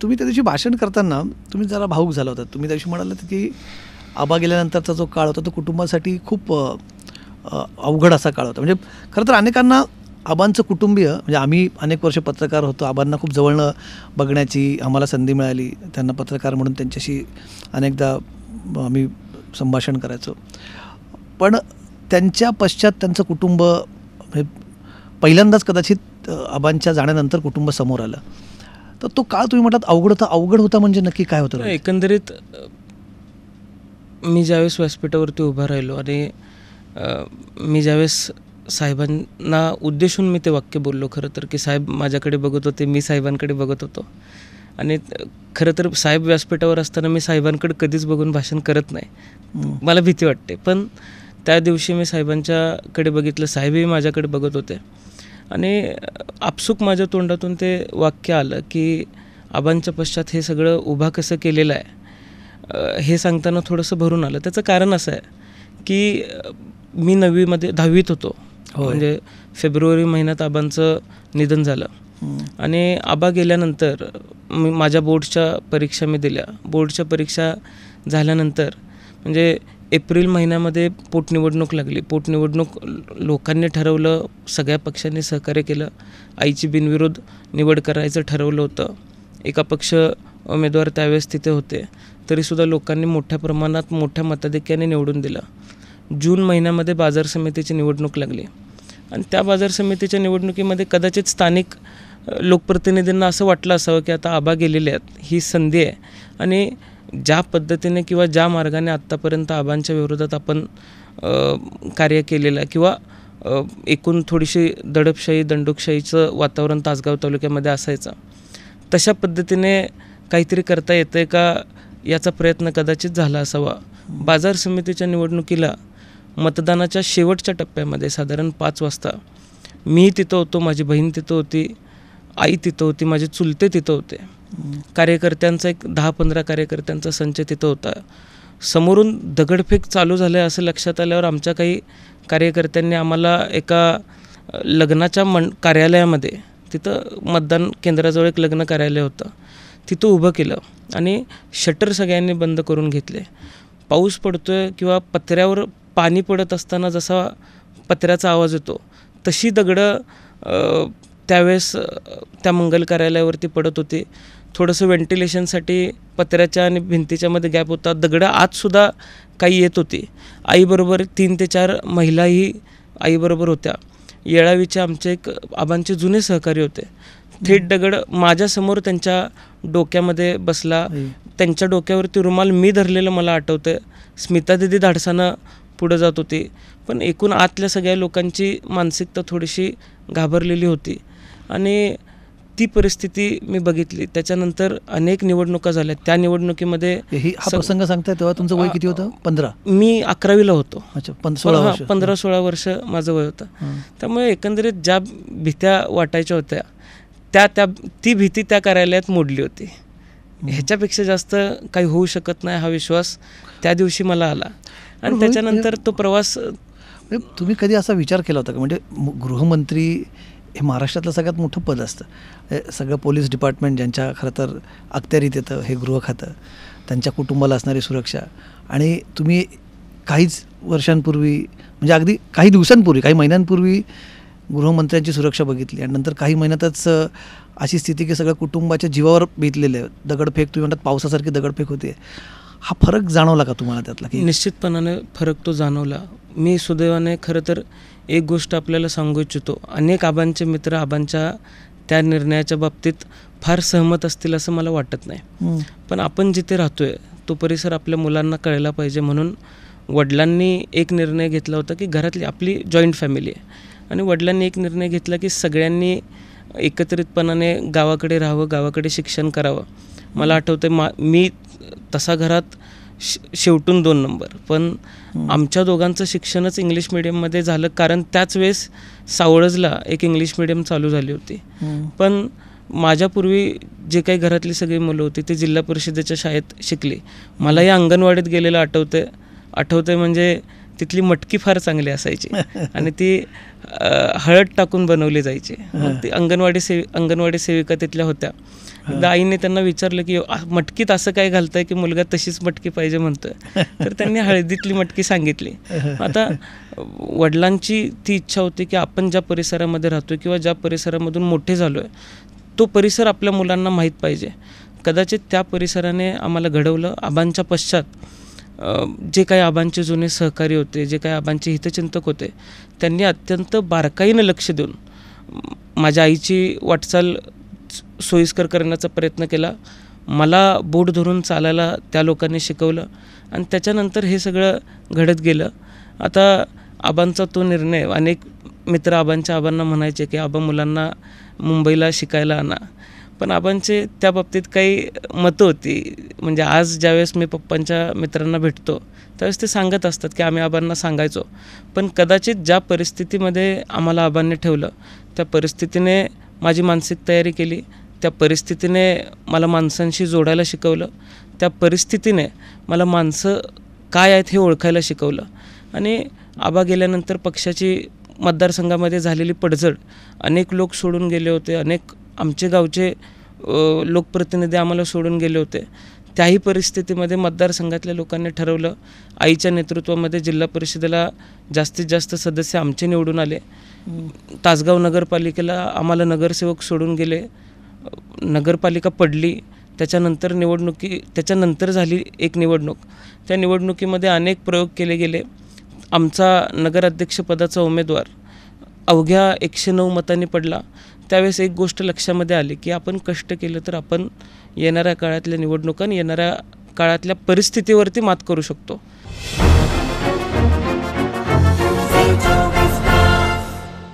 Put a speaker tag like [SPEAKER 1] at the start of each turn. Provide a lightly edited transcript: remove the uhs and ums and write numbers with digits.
[SPEAKER 1] तुम्ही त्या दिवशी भाषण करताना तुम्ही जरा भावूक झाला होता. तुम्ही त्या दिवशी म्हणालात की आबा गेल्यानंतरचा जो काळ होता तो कुटुंबासाठी खूप अवघड असा काळ होता. म्हणजे खरं तर अनेकांना आबांचं कुटुंबीय, म्हणजे आम्ही अनेक वर्ष पत्रकार होतो, आबांना खूप जवळनं बघण्याची आम्हाला संधी मिळाली. त्यांना पत्रकार म्हणून त्यांच्याशी अनेकदा आम्ही संभाषण करायचो. पण त्यांच्या पश्चात त्यांचं कुटुंब म्हणजे पहिल्यांदाच कदाचित आबांच्या जाण्यानंतर कुटुंब समोर आलं. तर तो काळ तुम्ही म्हटलात अवघड होता म्हणजे नक्की काय होतं?
[SPEAKER 2] एकंदरीत मी ज्यावेळेस व्यासपीठावरती उभा राहिलो आणि मी ज्यावेळेस साहेबांना उद्देशून मी ते वाक्य बोललो, खरं तर की साहेब माझ्याकडे बघत होते, मी साहेबांकडे बघत होतो. आणि खरं तर साहेब व्यासपीठावर असताना मी साहेबांकडे कधीच बघून भाषण करत नाही, मला भीती वाटते. पण त्या दिवशी मी साहेबांच्याकडे बघितलं, साहेबही माझ्याकडे बघत होते आणि आपसूक माझ्या तोंडातून ते वाक्य आलं की आबांच्या पश्चात हे सगळं उभा कसं केलेलं आहे, हे सांगताना थोडंसं भरून आलं. त्याचं कारण असं आहे की मी 10वीत होतो. म्हणजे फेब्रुवारी महिन्यात आबांचं निधन झालं आणि आबा गेल्यानंतर माझ्या बोर्डच्या परीक्षा मी दिल्या. बोर्डच्या परीक्षा झाल्यानंतर म्हणजे एप्रिल महिन्यामध्ये पोटनिवडणूक लागली. पोटनिवडणूक लोकांनी ठरवलं, सगळ्या पक्षांनी सहकार्य केलं. आईची बिनविरोध निवड करायचं ठरवलं होतं. एका पक्ष उमेदवार त्यावेळेस तिथे होते, तरीसुद्धा लोकांनी मोठ्या प्रमाणात मोठ्या मताधिक्याने निवडून दिलं. जून महिन्यामध्ये बाजार समितीची निवडणूक लागली आणि त्या बाजार समितीच्या निवडणुकीमध्ये कदाचित स्थानिक लोकप्रतिनिधींना असं वाटलं असावं की आता आबा गेलेले आहेत, ही संधी आहे आणि ज्या पद्धतीने किंवा ज्या मार्गाने आत्तापर्यंत आबांच्या विरोधात आपण कार्य केलेलं आहे किंवा एकूण थोडीशी दंडुकशाहीचं वातावरण तासगाव तालुक्यामध्ये असायचं, तशा पद्धतीने काहीतरी करता येतं का याचा प्रयत्न कदाचित झाला असावा. बाजार समितीच्या निवडणुकीला मतदानाच्या शेवटच्या टप्प्यामध्ये साधारण 5 वाजता मी तिथं होतो, माझी बहीण तिथं होती, आई तिथं होती, माझे चुलते तिथं होते. कार्यकर्त्यांचा एक 10-15 कार्यकर्त्यांचा संच तिथं होता. समोरून दगडफेक चालू झालं आहे असं लक्षात आल्यावर आमच्या काही कार्यकर्त्यांनी आम्हाला एका लग्नाच्या कार्यालयामध्ये, तिथं मतदान केंद्राजवळ एक लग्न कार्यालय होतं, तिथं उभं केलं आणि शटर सगळ्यांनी बंद करून घेतले. पाऊस पडतोय किंवा पत्र्यावर पाणी पडत असताना जसा पत्र्याचा आवाज येतो तशी दगडं त्यावेळेस त्या मंगल कार्यालयावरती पडत होती. थोडंसं व्हेंटिलेशनसाठी पत्र्याच्या आणि भिंतीच्या मध्ये गॅप होता. दगडं आतसुद्धा काही येत होती. आईबरोबर 3 ते 4 महिलाही आईबरोबर होत्या. येळावीचे आमचे एक आबांचे जुने सहकारी होते. थेट दगड माझ्यासमोर त्यांच्या डोक्यामध्ये बसला. त्यांच्या डोक्यावरती रुमाल मी धरलेलं मला आठवतं. स्मिता दिदी धाडसानं पुढं जात होती. पण एकूण आतल्या सगळ्या लोकांची मानसिकता थोडीशी घाबरलेली होती आणि ती परिस्थिती मी बघितली. त्याच्यानंतर अनेक निवडणुका झाल्या. त्या निवडणुकीमध्ये
[SPEAKER 1] हा प्रसंग सांगताय तेव्हा तुमचं वय किती होतं? 15.
[SPEAKER 2] मी 11वीला होतो.
[SPEAKER 1] अच्छा, 15-16
[SPEAKER 2] वर्ष माझं वय होतं. त्यामुळे एकंदरीत ज्या भीत्या वाटायच्या होत्या ती भीती त्या कार्यालयात मोडली होती. ह्याच्यापेक्षा जास्त काही होऊ शकत नाही हा विश्वास त्या दिवशी मला आला. आणि त्याच्यानंतर तो प्रवास.
[SPEAKER 1] तुम्ही कधी असा विचार केला होता का, म्हणजे गृहमंत्री हे महाराष्ट्रातलं सगळ्यात मोठं पद असतं. सगळं पोलीस डिपार्टमेंट ज्यांच्या खरं तर अखत्यारीत येतं हे गृह खातं, त्यांच्या कुटुंबाला असणारी सुरक्षा, आणि तुम्ही काहीच वर्षांपूर्वी म्हणजे अगदी काही दिवसांपूर्वी, काही महिन्यांपूर्वी गृहमंत्र्यांची सुरक्षा बघितली आणि नंतर काही महिन्यातच अशी स्थिती की सगळ्या कुटुंबाच्या जीवावर बेतलेलं आहे. दगडफेक तुम्ही म्हणतात पावसासारखी दगडफेक होते. हा फरक जाणवला का तुम्हाला त्यातला? की
[SPEAKER 2] निश्चितपणाने फरक तो जाणवला. मी सुदैवाने खरं तर एक गोष्ट आपल्याला सांगू इच्छितो, अनेक आबांचे मित्र आबांच्या त्या निर्णयाच्या बाबतीत फार सहमत असतील असं मला वाटत नाही. पण आपण जिथे राहतोय तो परिसर आपल्या मुलांना कळला पाहिजे म्हणून वडिलांनी एक निर्णय घेतला होता की घरातली आपली जॉईंट फॅमिली आहे आणि वडिलांनी एक निर्णय घेतला की सगळ्यांनी एकत्रितपणाने गावाकडे राहावं, गावाकडे शिक्षण करावं. मला आठवतं मी तसा घरात शेवटून 2 नंबर, पण आमच्या दोघांचं शिक्षणच इंग्लिश मिडियममध्ये झालं कारण त्याच वेळेस सावळजला एक इंग्लिश मिडियम चालू झाली होती. पण माझ्यापूर्वी जे काही घरातली सगळी मुलं होती ते जिल्हा परिषदेच्या शाळेत शिकली. मलाही अंगणवाडीत गेलेलं आठवतंय म्हणजे तिथली मटकी फार चांगली असायची आणि ती हळद टाकून बनवली जायची. मग ती अंगणवाडी सेविका तिथल्या होत्या एकदा आईने त्यांना विचारलं की मटकीत असं काय घालतंय की मुलगा तशीच मटकी पाहिजे म्हणतोय, तर त्यांनी हळदीतली मटकी सांगितली. आता वडिलांची ती इच्छा होती की आपण ज्या परिसरामध्ये राहतोय किंवा ज्या परिसरामधून मोठे झालो आहे तो परिसर आपल्या मुलांना माहीत पाहिजे. कदाचित त्या परिसराने आम्हाला घडवलं. आबांच्या पश्चात जे काही आबांचे जुने सहकारी होते, जे काही आबांचे हितचिंतक होते, त्यांनी अत्यंत बारकाईनं लक्ष देऊन माझ्या आईची वाटचाल सोयीस्कर करण्याचा प्रयत्न केला. मला बोट धरून चालायला त्या लोकांनी शिकवलं आणि त्याच्यानंतर हे सगळं घडत गेलं. आता आबांचा तो निर्णय, अनेक मित्र आबांना म्हणायचे की आबा मुलांना मुंबईला शिकायला आणा, पण आबांचे त्या बाबतीत काही मतं होती. म्हणजे आज ज्यावेळेस मी पप्पांच्या मित्रांना भेटतो त्यावेळेस ते सांगत असतात की आम्ही आबांना सांगायचो, पण कदाचित ज्या परिस्थितीमध्ये आम्हाला आबांनी ठेवलं त्या परिस्थितीने माझी मानसिक तयारी केली, त्या परिस्थितीने मला माणसांशी जोडायला शिकवलं, त्या परिस्थितीने मला माणसं काय आहेत हे ओळखायला शिकवलं. आणि आबा गेल्यानंतर पक्षाची मतदारसंघामध्ये झालेली पडझड, अनेक लोक सोडून गेले होते, अनेक आमचे गावचे लोकप्रतिनिधी आम्हाला सोडून गेले होते. त्याही परिस्थितीमध्ये मतदारसंघातल्या लोकांनी ठरवलं, आईच्या नेतृत्वामध्ये जिल्हा परिषदेला जास्तीत जास्त सदस्य आमचे निवडून आले. तासगाव नगरपालिकेला आम्हाला नगरसेवक सोडून गेले, नगरपालिका पडली. त्याच्यानंतर झाली एक निवडणूक. त्या निवडणुकीमध्ये अनेक प्रयोग केले गेले. आमचा नगराध्यक्षपदाचा उमेदवार अवघ्या 109 मतांनी पडला. त्यावेळेस एक गोष्ट लक्षामध्ये आली की आपण कष्ट केलं तर आपण येणाऱ्या काळातल्या निवडणुका, येणाऱ्या काळातल्या परिस्थितीवरती मात करू शकतो.